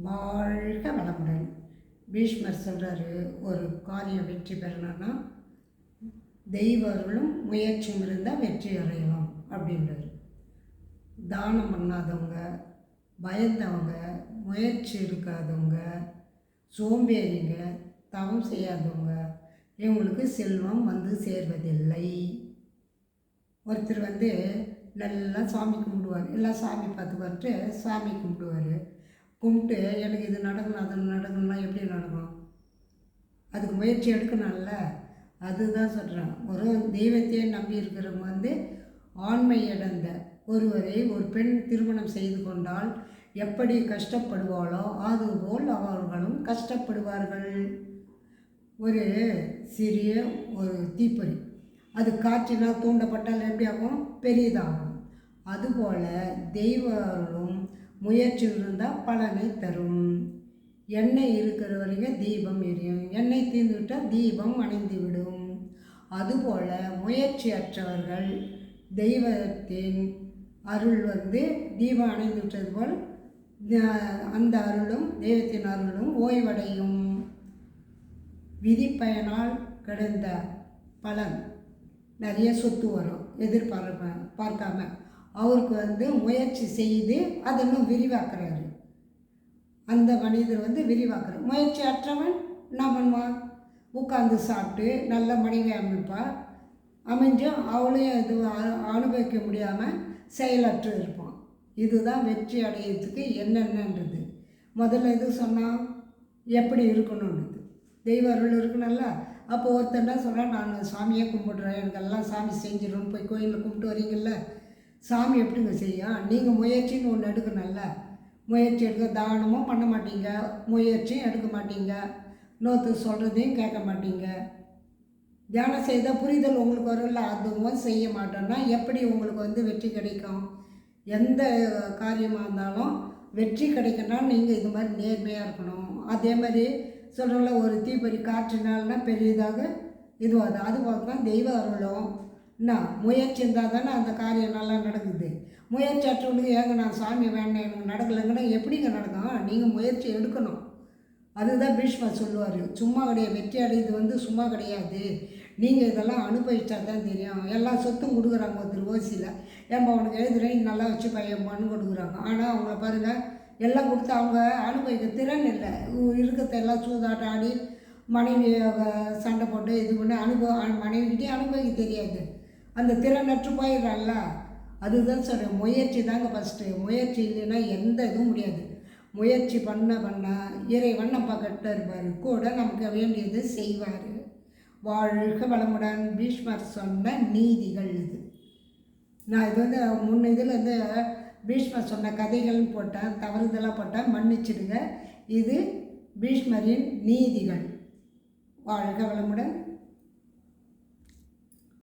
வாழ்க வளமுடன். பீஷ்மர் சொல்கிறாரு, ஒரு காரியம் வெற்றி பெறணும்னா தெய்வ அருளும் முயற்சியும் இருந்தால் வெற்றி அடையலாம் அப்படின்றாரு. தானம் பண்ணாதவங்க, பயந்தவங்க, முயற்சி எடுக்காதவங்க, சோம்பேறிங்க, தவம் செய்யாதவங்க, இவங்களுக்கு செல்வம் வந்து சேர்வதில்லை. ஒருத்தர் நல்லா சாமி கும்பிடுவார், எல்லாம் சாமி பார்த்து சாமி கும்பிடுவார். கும்பிட்டு எனக்கு இது நடக்கணும் அது நடக்கணும்னா எப்படி நடக்கும்? அதுக்கு முயற்சி எடுக்கணும்ல. அதுதான் சொல்கிறேன். ஒரு தெய்வத்தையே நம்பி இருக்கிறவங்க ஆண்மை இழந்த ஒருவரை ஒரு பெண் திருமணம் செய்து கொண்டால் எப்படி கஷ்டப்படுவாளோ அதுபோல் அவர்களும் கஷ்டப்படுவார்கள். ஒரு சிறிய ஒரு தீப்பொறி அது காற்றினால் தூண்டப்பட்டால் எப்படி ஆகும்? பெரியதாகும். அதுபோல் தெய்வ அருளும் முயற்சி இருந்தால் பலனை தரும். எண்ணெய் இருக்கிற வரைக்கும் தீபம் எரியும், எண்ணெய் தீர்ந்துவிட்டால் தீபம் அணைந்து விடும். அதுபோல் முயற்சியற்றவர்கள் தெய்வத்தின் அருள் தீபம் அணைந்து விட்டது போல் அந்த அருளும் தெய்வத்தின் அருளும் ஓய்வடையும். விதிப்பயனால் கிடைந்த பலன் நிறைய சொத்து வரும், பார்க்காம அவருக்கு முயற்சி செய்து அதை இன்னும் விரிவாக்குறாரு. அந்த மனிதர் விரிவாக்குறார். முயற்சி அற்றவன் என்ன பண்ணுவான்? உட்காந்து சாப்பிட்டு நல்ல மனைவி அமைஞ்சும் அவளையும் இது அனுபவிக்க முடியாமல் செயலற்று இருப்பான். இதுதான் வெற்றி அடையிறதுக்கு என்னென்னன்றது. முதல்ல இது சொன்னால் எப்படி இருக்கணுன்றது தெய்வ அருள் இருக்கணும்ல. அப்போ ஒருத்தர் என்ன சொல்கிறேன், நான் சாமியே கும்பிடுறேன், எனக்கு எல்லாம் சாமி செஞ்சிடணும்னு போய் கோயிலில் கும்பிட்டு வரீங்கள்ல, சாமி எப்படிங்க செய்யும்? நீங்கள் முயற்சின்னு ஒன்று எடுக்கணும்ல. முயற்சி எடுக்க தானமும் பண்ண மாட்டீங்க, முயற்சியும் எடுக்க மாட்டீங்க, நோத்து சொல்கிறதையும் கேட்க மாட்டீங்க. தியானம் செய்தால் புரிதல் உங்களுக்கு வரும்ல, அதுவும் செய்ய மாட்டோன்னா எப்படி உங்களுக்கு வெற்றி கிடைக்கும்? எந்த காரியமாக இருந்தாலும் வெற்றி கிடைக்கணும்னா நீங்கள் இது மாதிரி நேர்மையாக இருக்கணும். அதே மாதிரி சொல்கிறோம்ல, ஒரு தீப்பொறி காற்றினால்னா பெரியதாக இதுவாது. அதுபோல் தான் தெய்வ அருளும் என்ன முயற்சி இருந்தால் தானே அந்த காரியம் நல்லா நடக்குது. முயற்சி அற்றவங்களுக்கு ஏங்க நான் சாமி வேண்டாம் எனக்கு நடக்கலைங்கன்னா எப்படிங்க நடக்கும்? நீங்கள் முயற்சி எடுக்கணும். அதுதான் பீஷ்மர் சொல்லுவார். சும்மா கிடையாது, வெற்றி அடையுது சும்மா கிடையாது, நீங்கள் இதெல்லாம் அனுபவிச்சா தான் தெரியும். எல்லா சொத்தும் கொடுக்குறாங்க ஒருத்தர் ஓசியில், ஏன்பா உனக்கு எழுதுறேன் நல்லா வச்சு பையன்பான்னு கொடுக்குறாங்க. ஆனால் அவங்கள பாருங்கள், எல்லாம் கொடுத்து அவங்க அனுபவிக்க திறன் இல்லை. இருக்கிறதெல்லாம் சூதாட்டம் ஆடி மனைவி சண்டை போட்டு இது பண்ணி மனைவிக்கிட்டே அனுபவிக்க தெரியாது, அந்த திறனற்று போயிடுறான்ல. அதுதான் சொல்கிறேன், முயற்சி தாங்க ஃபஸ்ட்டு. முயற்சி இல்லைன்னா எந்த இதுவும் முடியாது. முயற்சி பண்ண இறைவன் நம்ம கிட்ட இருப்பார், கூட நமக்கு வேண்டியது செய்வார். வாழ்க வளமுடன். பீஷ்மர் சொன்ன நீதிகள் இது. நான் இது முன்ன இதில் பீஷ்மர் சொன்ன கதைகள்னு போட்டேன், தவறுதலாக போட்டேன், மன்னிச்சிடுங்க. இது பீஷ்மரின் நீதிகள். வாழ்க வளமுடன்.